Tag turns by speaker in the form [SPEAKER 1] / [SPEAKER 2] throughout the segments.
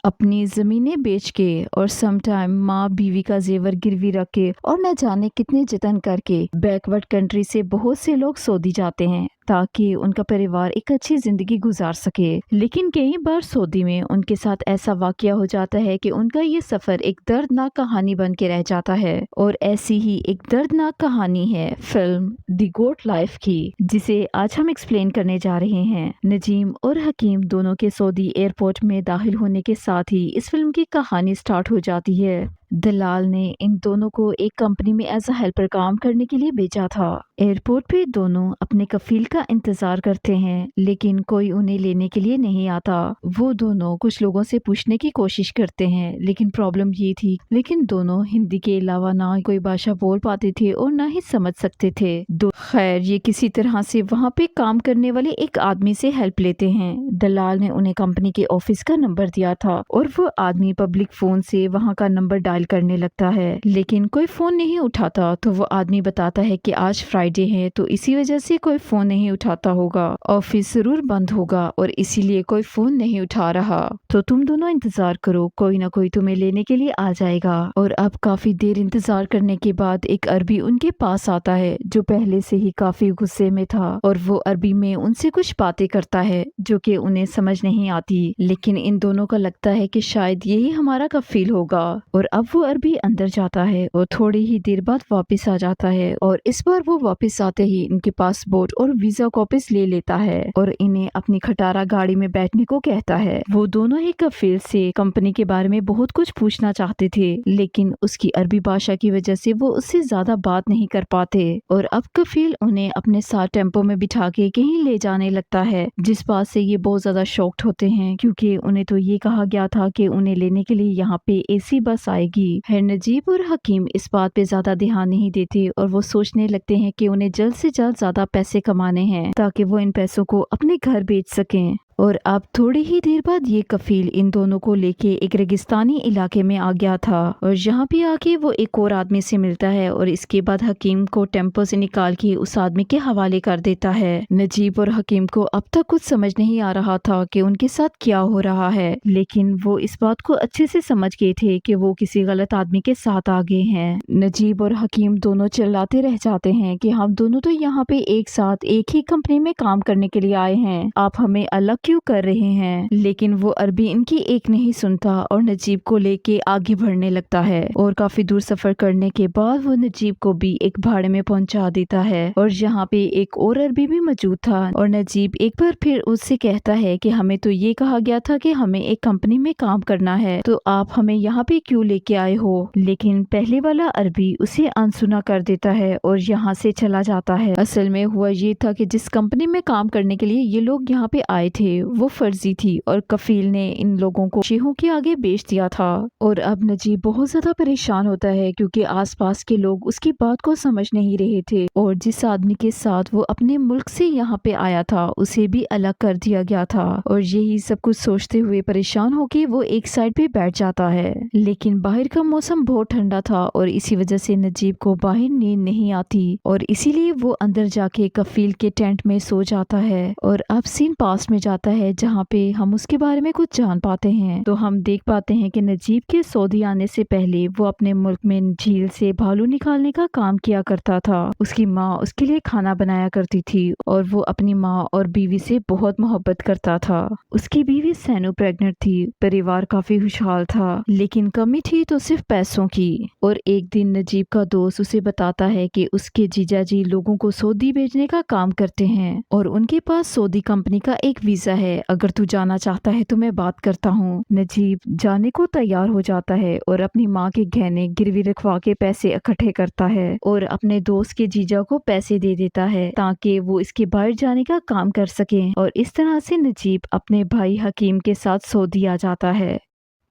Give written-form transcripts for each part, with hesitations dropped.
[SPEAKER 1] अपनी ज़मीनें बेच के और सम टाइम माँ बीवी का जेवर गिरवी रख के और न जाने कितने जतन करके बैकवर्ड कंट्री से बहुत से लोग सऊदी जाते हैं ताकि उनका परिवार एक अच्छी जिंदगी गुजार सके। लेकिन कई बार सऊदी में उनके साथ ऐसा वाकया हो जाता है कि उनका ये सफर एक दर्दनाक कहानी बन के रह जाता है। और ऐसी ही एक दर्दनाक कहानी है फिल्म द गोट लाइफ की, जिसे आज हम एक्सप्लेन करने जा रहे हैं। नजीम और हकीम दोनों के सऊदी एयरपोर्ट में दाखिल होने के साथ ही इस फिल्म की कहानी स्टार्ट हो जाती है। दलाल ने इन दोनों को एक कंपनी में एज अ हेल्पर काम करने के लिए भेजा था। एयरपोर्ट पे दोनों अपने कफील का इंतजार करते हैं, लेकिन कोई उन्हें लेने के लिए नहीं आता। वो दोनों कुछ लोगों से पूछने की कोशिश करते हैं, लेकिन प्रॉब्लम ये थी लेकिन दोनों हिंदी के अलावा ना कोई भाषा बोल पाते थे और ना ही समझ सकते थे। खैर ये किसी तरह से वहाँ पे काम करने वाले एक आदमी से हेल्प लेते हैं। दलाल ने उन्हें कंपनी के ऑफिस का नंबर दिया था और वो आदमी पब्लिक फोन से वहाँ का नंबर डायल करने लगता है, लेकिन कोई फोन नहीं उठाता। तो वो आदमी बताता है कि आज फ्राइडे है तो इसी वजह से कोई फोन नहीं उठाता होगा, ऑफिस जरूर बंद होगा और इसीलिए कोई फोन नहीं उठा रहा। तो तुम दोनों इंतजार करो, कोई ना कोई तुम्हें लेने के लिए आ जाएगा। और अब काफी देर इंतजार करने के बाद एक अरबी उनके पास आता है जो पहले से ही काफी गुस्से में था, और वो अरबी में उनसे कुछ बातें करता है जो कि उन्हें समझ नहीं आती। लेकिन इन दोनों का लगता है कि शायद यही हमारा कफील होगा। और अब वो अरबी अंदर जाता है और थोड़ी ही देर बाद वापस आ जाता है, और इस बार वो वापस आते ही इनके पासपोर्ट और वीजा कॉपीज ले लेता है और इन्हें अपनी खटारा गाड़ी में बैठने को कहता है। वो दोनों ही कफील से कंपनी के बारे में बहुत कुछ पूछना चाहते थे, लेकिन उसकी अरबी भाषा की वजह से वो उससे ज्यादा बात नहीं कर पाते। और अब कफील उन्हें अपने साथ टेम्पो में बिठा के कहीं ले जाने लगता है, जिस बात से ये बहुत ज्यादा शॉक्ड होते हैं क्योंकि उन्हें तो ये कहा गया था कि उन्हें लेने के लिए यहाँ पे एसी बस आएगी। है नजीब और हकीम इस बात पे ज्यादा ध्यान नहीं देते और वो सोचने लगते हैं कि उन्हें जल्द से जल्द ज्यादा पैसे कमाने हैं ताकि वो इन पैसों को अपने घर बेच सकें। और अब थोड़ी ही देर बाद ये कफील इन दोनों को लेके एक रेगिस्तानी इलाके में आ गया था, और यहाँ पे आके वो एक और आदमी से मिलता है और इसके बाद हकीम को टेम्पो से निकाल के उस आदमी के हवाले कर देता है। नजीब और हकीम को अब तक कुछ समझ नहीं आ रहा था कि उनके साथ क्या हो रहा है, लेकिन वो इस बात को अच्छे से समझ गए थे कि वो किसी गलत आदमी के साथ आ गए हैं। नजीब और हकीम दोनों चिल्लाते रह जाते हैं कि हम दोनों तो यहाँ पे एक साथ एक ही कंपनी में काम करने के लिए आए हैं, आप हमें अलग क्यों कर रहे हैं। लेकिन वो अरबी इनकी एक नहीं सुनता और नजीब को लेके आगे बढ़ने लगता है, और काफी दूर सफर करने के बाद वो नजीब को भी एक भाड़े में पहुंचा देता है। और यहाँ पे एक और अरबी भी मौजूद था, और नजीब एक बार फिर उससे कहता है कि हमें तो ये कहा गया था कि हमें एक कंपनी में काम करना है, तो आप हमें यहाँ पे क्यों लेके आए हो। लेकिन पहले वाला अरबी उसे अनसुना कर देता है और यहाँ से चला जाता है। असल में हुआ ये था कि जिस कंपनी में काम करने के लिए ये लोग यहाँ पे आए थे वो फर्जी थी, और कफील ने इन लोगों को शेहों के आगे बेच दिया था। और अब नजीब बहुत ज्यादा परेशान होता है क्योंकि आसपास के लोग उसकी बात को समझ नहीं रहे थे, और जिस आदमी के साथ वो अपने मुल्क से यहाँ पे आया था उसे भी अलग कर दिया गया था। और यही सब कुछ सोचते हुए परेशान होके वो एक साइड पे बैठ जाता है। लेकिन बाहर का मौसम बहुत ठंडा था और इसी वजह से नजीब को बाहर नींद नहीं आती, और इसीलिए वो अंदर जाके कफील के टेंट में सो जाता है। और अब सीन पास में जाता है जहाँ पे हम उसके बारे में कुछ जान पाते हैं। तो हम देख पाते हैं कि नजीब के सऊदी आने से पहले वो अपने मुल्क में झील से भालू निकालने का काम किया करता था। उसकी माँ उसके लिए खाना बनाया करती थी और वो अपनी माँ और बीवी से बहुत मोहब्बत करता था। उसकी बीवी सैनू प्रेग्नेंट थी, परिवार काफी खुशहाल था, लेकिन कमी थी तो सिर्फ पैसों की। और एक दिन नजीब का दोस्त उसे बताता है कि उसके जीजा जी लोगों को सऊदी भेजने का काम करते हैं और उनके पास सऊदी कंपनी का एक वीजा है, अगर तू जाना चाहता है तो मैं बात करता हूँ। नजीब जाने को तैयार हो जाता है और अपनी माँ के गहने गिरवी रखवा के पैसे इकट्ठे करता है और अपने दोस्त के जीजा को पैसे दे देता है ताकि वो इसके बाहर जाने का काम कर सके। और इस तरह से नजीब अपने भाई हकीम के साथ सऊदी आ जाता है।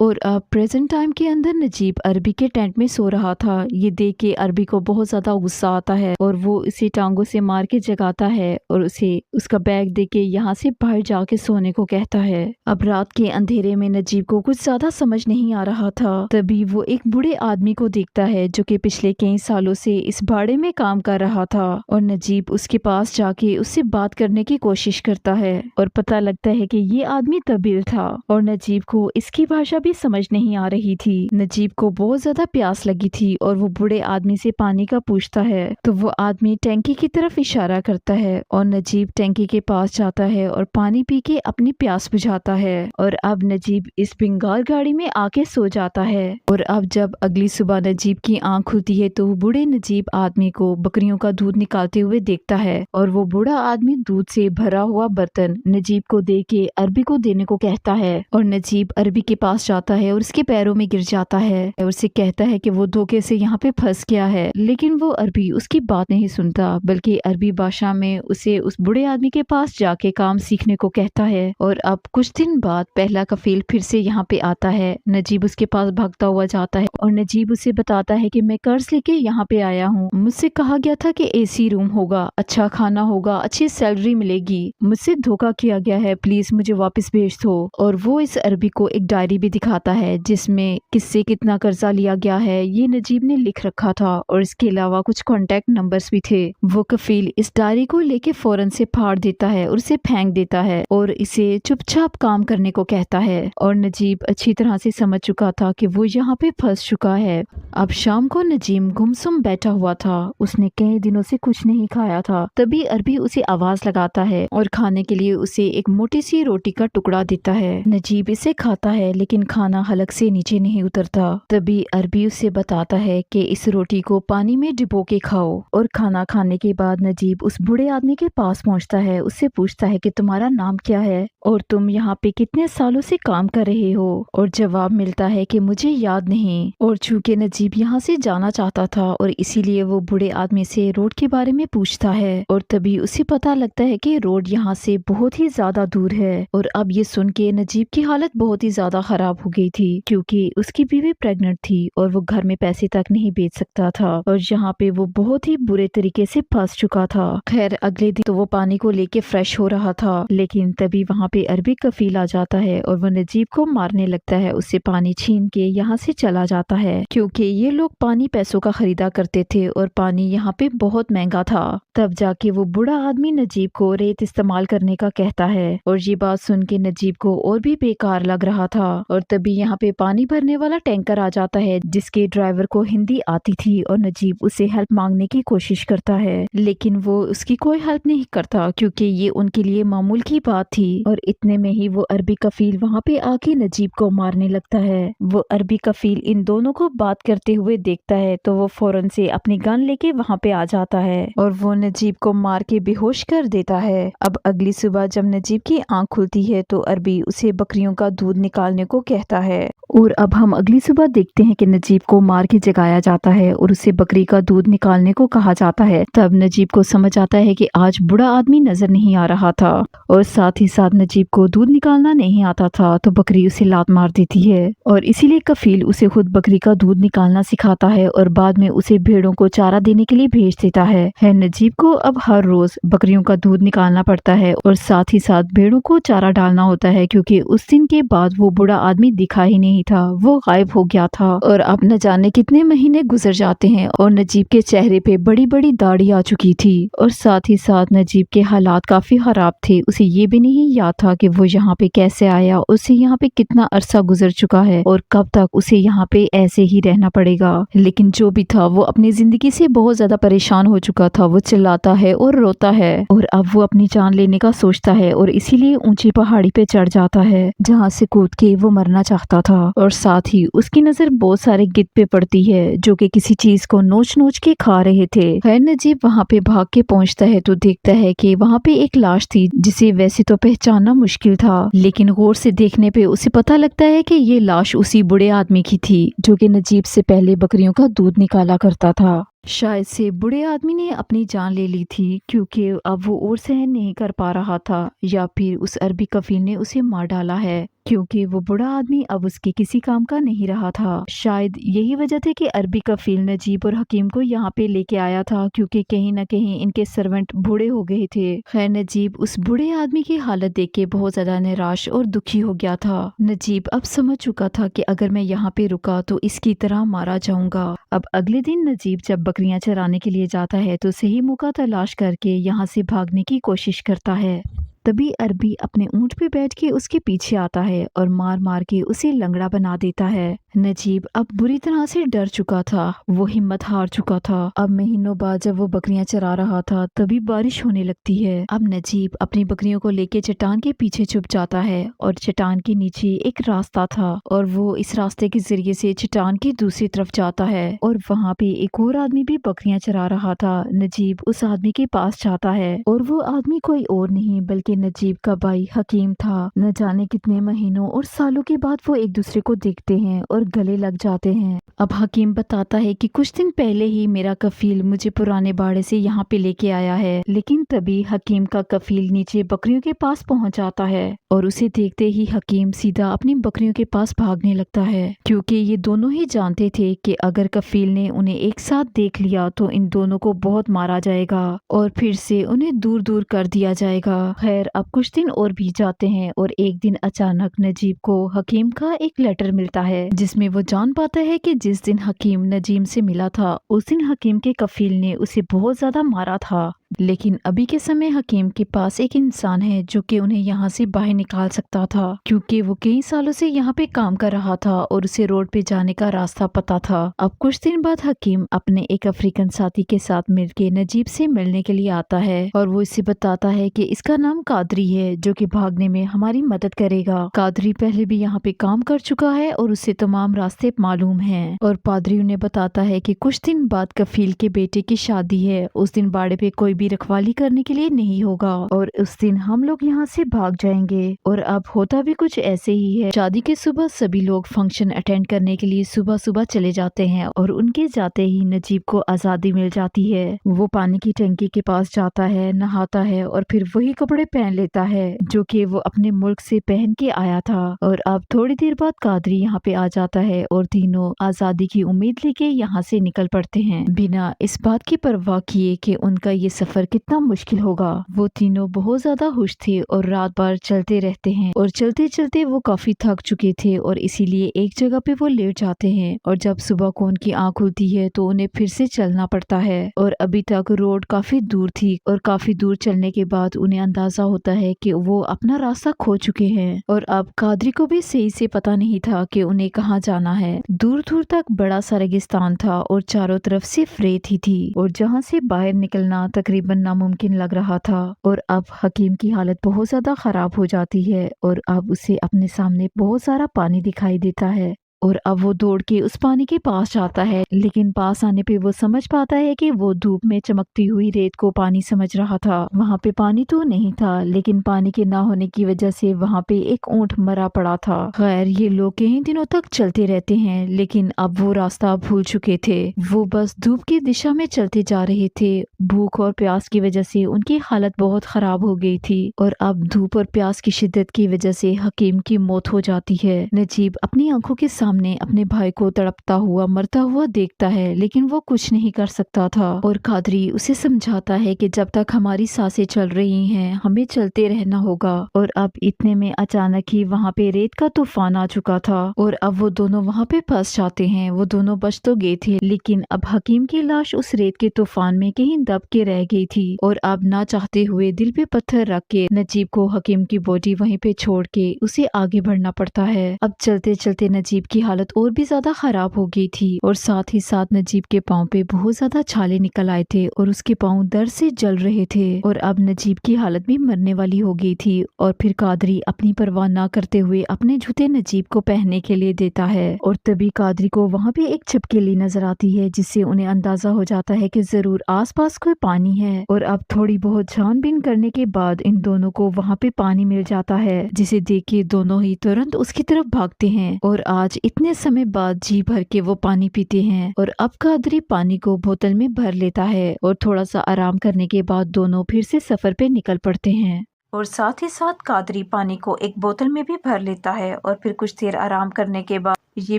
[SPEAKER 1] اور اب پریزنٹ ٹائم کے اندر نجیب عربی کے ٹینٹ میں سو رہا تھا۔ یہ دیکھ کے عربی کو بہت زیادہ غصہ آتا ہے اور وہ اسے ٹانگوں سے مار کے جگاتا ہے اور اسے اس کا بیگ دے کے یہاں سے باہر جا کے سونے کو کہتا ہے۔ اب رات کے اندھیرے میں نجیب کو کچھ زیادہ سمجھ نہیں آ رہا تھا، تبھی وہ ایک بوڑھے آدمی کو دیکھتا ہے جو کہ پچھلے کئی سالوں سے اس باڑے میں کام کر رہا تھا، اور نجیب اس کے پاس جا کے اس سے بات کرنے کی کوشش کرتا ہے اور پتہ لگتا ہے کہ یہ آدمی طبیل تھا اور نجیب کو اس کی بھاشا بھی سمجھ نہیں آ رہی تھی۔ نجیب کو بہت زیادہ پیاس لگی تھی اور وہ بوڑھے آدمی سے پانی کا پوچھتا ہے تو وہ آدمی ٹینکی کی طرف اشارہ کرتا ہے اور نجیب ٹینکی کے پاس جاتا ہے اور پانی پی کے اپنی پیاس بجھاتا ہے، اور اب نجیب اس بنگال گاڑی میں آ کے سو جاتا ہے۔ اور اب جب اگلی صبح نجیب کی آنکھ کھلتی ہے تو بوڑھے نجیب آدمی کو بکریوں کا دودھ نکالتے ہوئے دیکھتا ہے، اور وہ بوڑھا آدمی دودھ سے بھرا ہوا برتن نجیب کو دے کے عربی کو دینے کو کہتا ہے، اور نجیب عربی کے پاس جاتا ہے اور اس کے پیروں میں گر جاتا ہے اور اسے کہتا ہے کہ وہ دھوکے سے یہاں پہ پھنس گیا ہے، لیکن وہ عربی اس کی بات نہیں سنتا بلکہ عربی بھاشا میں اسے اس بوڑھے آدمی کے پاس جا کے کام سیکھنے کو کہتا ہے۔ اور اب کچھ دن بعد پہلا کفیل پھر سے یہاں پہ آتا ہے۔ نجیب اس کے پاس بھاگتا ہوا جاتا ہے اور نجیب اسے بتاتا ہے کہ میں قرض لے کے یہاں پہ آیا ہوں، مجھ سے کہا گیا تھا کہ اے سی روم ہوگا، اچھا کھانا ہوگا، اچھی سیلری ملے گی، مجھ سے دھوکا کیا گیا ہے، پلیز مجھے واپس بھیج دو۔ اور وہ اس عربی کو ایک ڈائری بھی دکھاتا ہے جس میں کس سے کتنا قرضہ لیا گیا ہے یہ نجیب نے لکھ رکھا تھا، اور اس کے علاوہ کچھ کانٹیکٹ نمبرز بھی تھے۔ وہ کفیل اس ڈائری کو لے کے فوراً سے پھاڑ دیتا ہے اور اسے پھینک دیتا ہے اور اسے چپ چاپ کام کرنے کو کہتا ہے، اور نجیب اچھی طرح سے سمجھ چکا تھا کہ وہ یہاں پہ پھنس چکا ہے۔ اب شام کو نجیب گمسم بیٹھا ہوا تھا، اس نے کئی دنوں سے کچھ نہیں کھایا تھا، تبھی عربی اسے آواز لگاتا ہے اور کھانے کے لیے اسے ایک موٹی سی روٹی کا ٹکڑا دیتا ہے۔ نجیب اسے کھاتا ہے لیکن کھانا حلق سے نیچے نہیں اترتا، تبھی عربی اسے بتاتا ہے کہ اس روٹی کو پانی میں ڈبو کے کھاؤ۔ اور کھانا کھانے کے بعد نجیب اس بوڑھے آدمی کے پاس پہنچتا ہے، اس سے پوچھتا ہے کہ تمہارا نام کیا ہے اور تم یہاں پہ کتنے سالوں سے کام کر رہے ہو، اور جواب ملتا ہے کہ مجھے یاد نہیں۔ اور چونکہ نجیب یہاں سے جانا چاہتا تھا اور اسی لیے وہ بوڑھے آدمی سے روڈ کے بارے میں پوچھتا ہے، اور تبھی اسے پتا لگتا ہے کہ روڈ یہاں سے بہت ہی زیادہ دور ہے۔ اور اب یہ سن کے نجیب کی حالت بہت ہی زیادہ خراب ہو گئی تھی کیونکہ اس کی بیوی پریگننٹ تھی اور وہ گھر میں پیسے تک نہیں بیچ سکتا تھا، اور یہاں پہ وہ بہت ہی برے طریقے سے پھنس چکا تھا۔ خیر اگلے دن تو وہ پانی کو لے کے فریش ہو رہا تھا، لیکن تبھی وہاں پہ عربی کفیل آ جاتا ہے اور وہ نجیب کو مارنے لگتا ہے، اس سے پانی چھین کے یہاں سے چلا جاتا ہے کیونکہ یہ لوگ پانی پیسوں کا خریدا کرتے تھے اور پانی یہاں پہ بہت مہنگا تھا۔ تب جا کے وہ بوڑھا آدمی نجیب کو ریت استعمال کرنے کا کہتا ہے، اور یہ بات سن کے نجیب کو اور بھی بیکار لگ رہا تھا۔ اور تبھی یہاں پہ پانی بھرنے والا ٹینکر آ جاتا ہے جس کے ڈرائیور کو ہندی آتی تھی، اور نجیب اسے ہیلپ مانگنے کی کوشش کرتا ہے لیکن وہ اس کی کوئی ہیلپ نہیں کرتا کیونکہ یہ ان کے لیے معمول کی بات تھی۔ اور اتنے میں ہی وہ عربی کفیل وہاں پہ آ کے نجیب کو مارنے لگتا ہے۔ وہ عربی کفیل ان دونوں کو بات کرتے ہوئے دیکھتا ہے تو وہ فوراً سے اپنی گن لے کے وہاں پہ آ جاتا ہے اور وہ نجیب کو مار کے بے ہوش کر دیتا ہے۔ اب اگلی صبح جب نجیب کی آنکھ کھلتی ہے تو عربی اسے بکریوں کا دودھ نکالنے کو کہتا ہے، اور اب ہم اگلی صبح دیکھتے ہیں کہ نجیب کو مار کے جگایا جاتا ہے اور اسے بکری کا دودھ نکالنے کو کہا جاتا ہے۔ تب نجیب کو سمجھ آتا ہے کہ آج بڑا آدمی نظر نہیں آ رہا تھا، اور ساتھ ہی ساتھ نجیب کو دودھ نکالنا نہیں آتا تھا تو بکری اسے لات مار دیتی ہے، اور اسی لیے کفیل اسے خود بکری کا دودھ نکالنا سکھاتا ہے اور بعد میں اسے بھیڑوں کو چارہ دینے کے لیے بھیج دیتا ہے۔ نجیب کو اب ہر روز بکریوں کا دودھ نکالنا پڑتا ہے اور ساتھ ہی ساتھ بھیڑوں کو چارہ ڈالنا ہوتا ہے کیونکہ اس دن کے بعد وہ بڑا آدمی دکھا ہی نہیں تھا، وہ غائب ہو گیا تھا۔ اور اب نہ جانے کتنے مہینے گزر جاتے ہیں اور نجیب کے چہرے پہ بڑی بڑی داڑھی آ چکی تھی، اور ساتھ ہی ساتھ نجیب کے حالات کافی خراب تھے، اسے یہ بھی نہیں یاد تھا کہ وہ یہاں پہ کیسے آیا، اسے یہاں پہ کتنا عرصہ گزر چکا ہے اور کب تک اسے یہاں پہ ایسے ہی رہنا پڑے گا۔ لیکن جو بھی تھا وہ اپنی زندگی سے بہت زیادہ پریشان ہو چکا تھا، وہ چلاتا ہے اور روتا ہے اور اب وہ اپنی جان لینے کا سوچتا ہے اور اسی لیے اونچی پہاڑی پہ چڑھ جاتا ہے جہاں سے کود کے وہ مرنا چاہتا تھا، اور ساتھ ہی اس کی نظر بہت سارے گدھ پہ پڑتی ہے جو کہ کسی چیز کو نوچ نوچ کے کھا رہے تھے۔ نجیب وہاں پہ بھاگ کے پہنچتا ہے تو دیکھتا ہے کہ وہاں پہ ایک لاش تھی جسے ویسے تو پہچاننا مشکل تھا، لیکن غور سے دیکھنے پہ اسے پتا لگتا ہے کہ یہ لاش اسی بڑے آدمی کی تھی جو کہ نجیب سے پہلے بکریوں کا دودھ نکالا کرتا تھا۔ शायद से बूढ़े आदमी ने अपनी जान ले ली थी, क्योंकि अब वो और सहन नहीं कर पा रहा था, या फिर उस अरबी कफील ने उसे मार डाला है, क्योंकि वो बूढ़ा आदमी अब उसके किसी काम का नहीं रहा था। शायद यही वजह थी कि अरबी कफील नजीब और हकीम को यहाँ पे लेके आया था, क्योंकि कहीं न कहीं इनके सर्वेंट बूढ़े हो गए थे। खैर, नजीब उस बूढ़े आदमी की हालत देख के बहुत ज्यादा निराश और दुखी हो गया था। नजीब अब समझ चुका था कि अगर मैं यहाँ पे रुका तो इसकी तरह मारा जाऊंगा। अब अगले दिन नजीब जब बकरियां चराने के लिए जाता है तो सही मौका तलाश करके यहाँ से भागने की कोशिश करता है। तभी अरबी अपने ऊंट पे बैठ के उसके पीछे आता है और मार मार के उसे लंगड़ा बना देता है। नजीब अब बुरी तरह से डर चुका था, वो हिम्मत हार चुका था। अब महीनों बाद जब वो बकरियां चरा रहा था तभी बारिश होने लगती है। अब नजीब अपनी बकरियों को लेके चट्टान के पीछे छुप जाता है और चट्टान के नीचे एक रास्ता था और वो इस रास्ते के जरिए से चट्टान की दूसरी तरफ जाता है और वहाँ पे एक और आदमी भी बकरियां चरा रहा था। नजीब उस आदमी के पास जाता है और वो आदमी कोई और नहीं बल्कि नजीब का भाई हकीम था। न जाने कितने महीनों और सालों के बाद वो एक दूसरे को देखते हैं और गले लग जाते हैं। अब हकीम बताता है कि कुछ दिन पहले ही मेरा कफील मुझे पुराने बाड़े से यहाँ पे लेके आया है, लेकिन तभी हकीम का कफील नीचे बकरियों के पास पहुँच जाता है और उसे देखते ही हकीम सीधा अपनी बकरियों के पास भागने लगता है, क्योंकि ये दोनों ही जानते थे कि अगर कफील ने उन्हें एक साथ देख लिया तो इन दोनों को बहुत मारा जाएगा और फिर से उन्हें दूर दूर कर दिया जाएगा। खैर, अब कुछ दिन और बीत जाते हैं और एक दिन अचानक नजीब को हकीम का एक लेटर मिलता है, जिसमें वो जान पाता है कि जिस दिन हकीम नजीब से मिला था उस दिन हकीम के कफील ने उसे बहुत ज्यादा मारा था। लेकिन अभी के समय हकीम के पास एक इंसान है जो कि उन्हें यहाँ से बाहर निकाल सकता था, क्योंकि वो कई सालों से यहाँ पे काम कर रहा था और उसे रोड पे जाने का रास्ता पता था। अब कुछ दिन बाद हकीम अपने एक अफ्रीकन साथी के साथ मिलके नजीब से मिलने के लिए आता है और वो इसे बताता है कि इसका नाम कादरी है, जो कि भागने में हमारी मदद करेगा। कादरी पहले भी यहाँ पे काम कर चुका है और उसे तमाम रास्ते मालूम हैं। और पादरी उन्हें बताता है कि कुछ दिन बाद कफील के बेटे की शादी है, उस दिन बाड़े पे कोई भी रखवाली करने के लिए नहीं होगा और उस दिन हम लोग यहाँ से भाग जाएंगे। और अब होता भी कुछ ऐसे ही है। शादी के सुबह सभी लोग फंक्शन अटेंड करने के लिए सुबह सुबह चले जाते हैं और उनके जाते ही नजीब को आजादी मिल जाती है। वो पानी की टंकी के पास जाता है, नहाता है और फिर वही कपड़े पहन लेता है जो कि वो अपने मुल्क से पहन के आया था। और अब थोड़ी देर बाद कादरी यहाँ पे आ जाता है और तीनों आजादी की उम्मीद लेके यहाँ से निकल पड़ते हैं, बिना इस बात की परवाह किए कि उनका ये सफर कितना मुश्किल होगा। वो तीनों बहुत ज्यादा खुश थे और रात भर चलते रहते हैं और चलते चलते वो काफी थक चुके थे और इसीलिए एक जगह पे वो लेट जाते हैं। और जब सुबह को उनकी आँख खुलती है तो उन्हें फिर से चलना पड़ता है और अभी तक रोड काफी दूर थी और काफी दूर चलने के बाद उन्हें अंदाजा होता है कि वो अपना रास्ता खो चुके हैं। और अब कादरी को भी सही से पता नहीं था कि उन्हें कहाँ जाना है। दूर दूर तक बड़ा सा रेगिस्तान था और चारों तरफ सिर्फ रेत ही थी और जहाँ से बाहर निकलना तकरीबन नामुमकिन लग रहा था। और अब हकीम की हालत बहुत ज्यादा खराब हो जाती है और अब उसे अपने सामने बहुत सारा पानी दिखाई देता है और अब वो दौड़ के उस पानी के पास जाता है, लेकिन पास आने पे वो समझ पाता है कि वो धूप में चमकती हुई रेत को पानी समझ रहा था। वहाँ पे पानी तो नहीं था, लेकिन पानी के ना होने की वजह से वहाँ पे एक ऊंट मरा पड़ा था। खैर, ये लोग कई दिनों तक चलते रहते हैं, लेकिन अब वो रास्ता भूल चुके थे। वो बस धूप की दिशा में चलते जा रहे थे। भूख और प्यास की वजह से उनकी हालत बहुत खराब हो गई थी और अब धूप और प्यास की शिद्दत की वजह से हकीम की मौत हो जाती है। नजीब अपनी आंखों के सामने अपने भाई को तड़पता हुआ मरता हुआ देखता है, लेकिन वो कुछ नहीं कर सकता था। और कादरी उसे समझाता है कि जब तक हमारी सांसें चल रही हैं हमें चलते रहना होगा। और अब इतने में अचानक ही वहाँ पे रेत का तूफान आ चुका था और अब वो दोनों वहाँ पे फंस जाते हैं। वो दोनों बच तो गए थे, लेकिन अब हकीम की लाश उस रेत के तूफान में कहीं दब के रह गई थी और अब ना चाहते हुए दिल पे पत्थर रख के नजीब को हकीम की बॉडी वहीं पे छोड़ के उसे आगे बढ़ना पड़ता है। अब चलते चलते नजीब की हालत और भी ज्यादा खराब हो गई थी और साथ ही साथ नजीब के पाँव पे बहुत ज्यादा छाले निकल आए थे और उसके पाँव दर्द से जल रहे थे और अब नजीब की हालत भी मरने वाली हो गई थी। और फिर कादरी अपनी परवाह ना करते हुए अपने जूते नजीब को पहनने के लिए देता है और तभी कादरी को वहाँ पे एक छिपकली नजर आती है, जिससे उन्हें अंदाजा हो जाता है कि जरूर आसपास कोई पानी है। और अब थोड़ी बहुत छानबीन करने के बाद इन दोनों को वहाँ पे पानी मिल जाता है, जिसे देख के दोनों ही तुरंत उसकी तरफ भागते हैं। और आज इतने समय बाद जी भर के वो पानी पीते हैं और अब कादरी पानी को बोतल में भर लेता है और थोड़ा सा आराम करने के बाद दोनों फिर से सफर पे निकल पड़ते हैं। और साथ ही साथ कादरी पानी को एक बोतल में भी भर लेता है और फिर कुछ देर आराम करने के बाद ये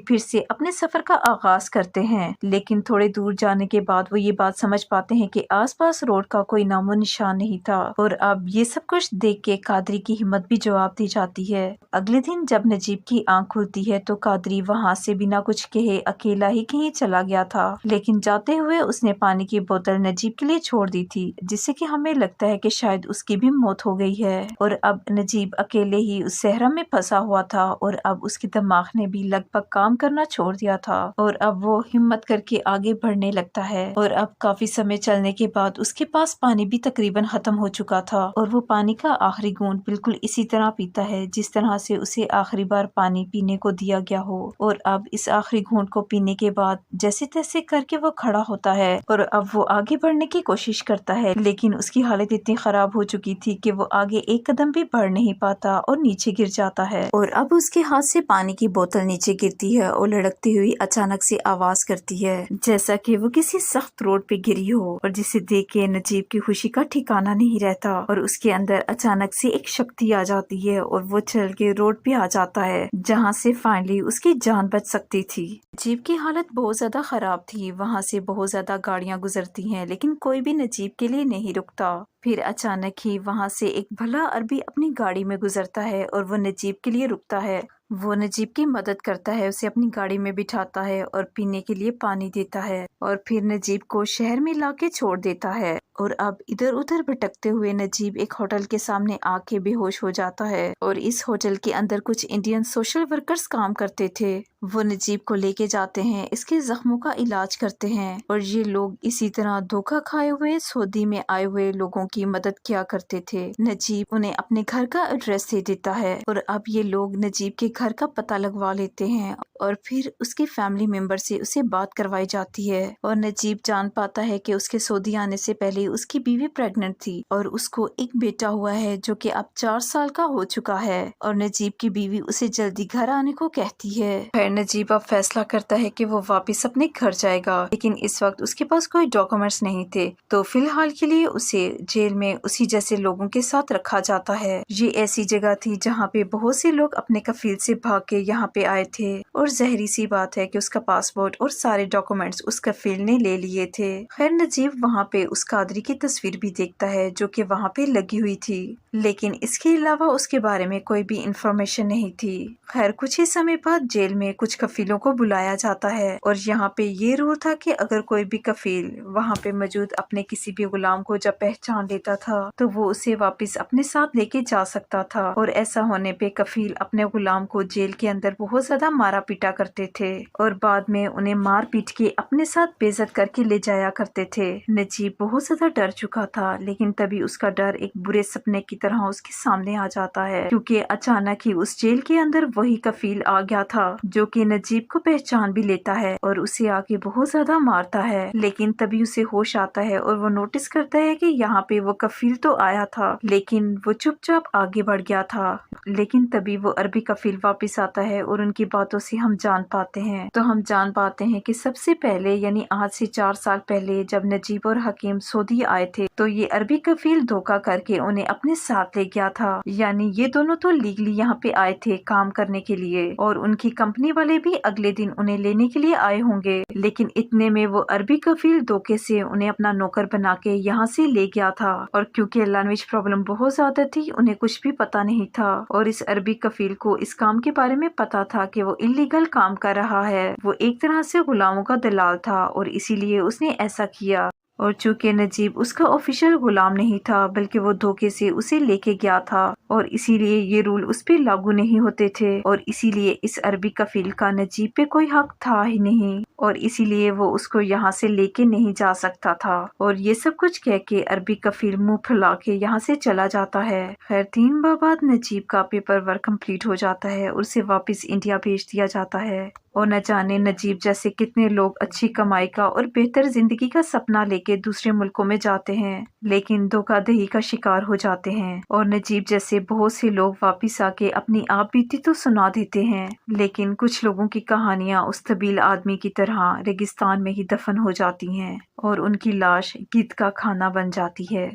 [SPEAKER 1] फिर से अपने सफर का आगाज करते हैं। लेकिन थोड़े दूर जाने के बाद वो ये बात समझ पाते हैं कि आसपास रोड का कोई नामो निशान नहीं था। और अब ये सब कुछ देख के कादरी की हिम्मत भी जवाब दी जाती है। अगले दिन जब नजीब की आंख खुलती है तो कादरी वहाँ से बिना कुछ कहे अकेला ही कहीं चला गया था। लेकिन जाते हुए उसने पानी की बोतल नजीब के लिए छोड़ दी थी, जिससे कि हमें लगता है कि शायद उसकी भी मौत हो गई है। और अब नजीब अकेले ही उस सहरा में फंसा हुआ था और अब उसके दिमाग ने भी लगभग काम करना छोड़ दिया था और अब वो हिम्मत करके आगे बढ़ने लगता है। और अब काफी समय चलने के बाद उसके पास पानी भी तकरीबन खत्म हो चुका था और वो पानी का आखिरी घूंट बिल्कुल इसी तरह पीता है जिस तरह से उसे आखिरी बार पानी पीने को दिया गया हो। और अब इस आखिरी घूंट को पीने के बाद जैसे तैसे करके वो खड़ा होता है और अब वो आगे बढ़ने की कोशिश करता है, लेकिन उसकी हालत इतनी खराब हो चुकी थी कि वो आगे एक कदम भी बढ़ नहीं पाता और नीचे गिर जाता है। और अब उसके हाथ से पानी की बोतल नीचे गिरती है और लड़कती हुई अचानक से आवाज करती है जैसा कि वो किसी सख्त रोड पे गिरी हो। और जिसे देख के नजीब की खुशी का ठिकाना नहीं रहता और उसके अंदर अचानक से एक शक्ति आ जाती है और वो चल के रोड पे आ जाता है जहाँ से फाइनली उसकी जान बच सकती थी। नजीब की हालत बहुत ज्यादा खराब थी, वहाँ से बहुत ज्यादा गाड़ियाँ गुजरती हैं लेकिन कोई भी नजीब के लिए नहीं रुकता। फिर अचानक ही वहाँ से एक भला अरबी अपनी गाड़ी में गुजरता है और वो नजीब के लिए रुकता है। वो नजीब की मदद करता है, उसे अपनी गाड़ी में बिठाता है और पीने के लिए पानी देता है और फिर नजीब को शहर में लाके छोड़ देता है। और अब इधर उधर भटकते हुए नजीब एक होटल के सामने आके बेहोश हो जाता है और इस होटल के अंदर कुछ इंडियन सोशल वर्कर्स काम करते थे। वो नजीब को लेके जाते हैं, इसके जख्मों का इलाज करते हैं और ये लोग इसी तरह धोखा खाए हुए सऊदी में आए हुए लोगों की मदद किया करते थे। नजीब उन्हें अपने घर का एड्रेस दे देता है और अब ये लोग नजीब के घर का पता लगवा लेते हैं और फिर उसके फैमिली मेंबर से उसे बात करवाई जाती है। और नजीब जान पाता है कि उसके सऊदी आने से पहले उसकी बीवी प्रेग्नेंट थी और उसको एक बेटा हुआ है जो कि अब 4 साल का हो चुका है। और नजीब की बीवी उसे जल्दी घर आने को कहती है। फिर नजीब अब फैसला करता है कि वो वापस अपने घर जाएगा, लेकिन इस वक्त उसके पास कोई डॉक्यूमेंट्स नहीं थे तो फिलहाल के लिए उसे जेल में उसी जैसे लोगों के साथ रखा जाता है। ये ऐसी जगह थी जहाँ पे बहुत से लोग अपने कफील से भाग के यहाँ पे आए थे और जहरी सी बात है कि उसका पासपोर्ट और सारे डॉक्यूमेंट्स उस कफील ने ले लिए थे। खैर नजीब वहाँ पे उस कादरी की तस्वीर भी देखता है जो कि वहाँ पे लगी हुई थी, लेकिन इसके अलावा उसके बारे में कोई भी इंफॉर्मेशन नहीं थी। खैर कुछ ही समय बाद जेल में कुछ कफीलों को बुलाया जाता है और यहाँ पे ये रूल था कि अगर कोई भी कफील वहाँ पे मौजूद अपने किसी भी गुलाम को जब पहचान लेता था तो वो उसे वापस अपने साथ लेके जा सकता था। और ऐसा होने पे कफील अपने गुलाम को जेल के अंदर बहुत ज्यादा मारा पीटा करते थे और बाद में उन्हें मार पीट के अपने साथ बेइज्जत करके ले जाया करते थे। नजीब बहुत ज्यादा डर चुका था, लेकिन तभी उसका डर एक बुरे सपने की तरह उसके सामने आ जाता है क्योंकि अचानक ही उस जेल के अंदर वही कफील आ गया था जो कि नजीब को पहचान भी लेता है और उसे आके बहुत ज्यादा मारता है। लेकिन तभी उसे होश आता है और वो नोटिस करता है कि यहाँ पे वो कफील तो आया था लेकिन वो चुपचाप आगे बढ़ गया था। लेकिन तभी वो अरबी कफील वापस आता है और उनकी बातों से हम जान पाते हैं कि सबसे पहले यानी आज से 4 साल पहले जब नजीब और हकीम सऊदी आए थे तो ये अरबी कफील धोखा करके उन्हें अपने साथ ले गया था। यानी ये दोनों तो लीगली यहाँ पे आए थे काम करने के लिए और उनकी कंपनी वाले भी अगले दिन उन्हें लेने के लिए आए होंगे, लेकिन इतने में वो अरबी कफील धोखे से उन्हें अपना नौकर बना के यहाँ से ले गया था। और क्योंकि लैंग्वेज प्रॉब्लम बहुत ज्यादा थी उन्हें कुछ भी पता नहीं था और इस अरबी कफील को इस काम के बारे में पता था कि वो इलीगल काम कर रहा है। वो एक तरह से गुलामों का दलाल था और इसीलिए उसने ऐसा किया। और चूंकि नजीब उसका ऑफिशियल गुलाम नहीं था बल्कि वो धोखे से उसे लेके गया था और इसीलिए ये रूल उस पे लागू नहीं होते थे और इसीलिए इस अरबी कफील का नजीब पे कोई हक था ही नहीं और इसीलिए वो उसको यहाँ से लेके नहीं जा सकता था। और ये सब कुछ कह के अरबी कफील मुंह फुला के यहाँ से चला जाता है। खैर 3 माह बाद नजीब का पेपर वर्क कम्प्लीट हो जाता है और उसे वापस इंडिया भेज दिया जाता है। اور نہ جانے نجیب جیسے کتنے لوگ اچھی کمائی کا اور بہتر زندگی کا سپنا لے کے دوسرے ملکوں میں جاتے ہیں لیکن دھوکہ دہی کا شکار ہو جاتے ہیں، اور نجیب جیسے بہت سے لوگ واپس آ کے اپنی آپ بیتی تو سنا دیتے ہیں، لیکن کچھ لوگوں کی کہانیاں اس طویل آدمی کی طرح ریگستان میں ہی دفن ہو جاتی ہیں اور ان کی لاش گدھ کا کھانا بن جاتی ہے۔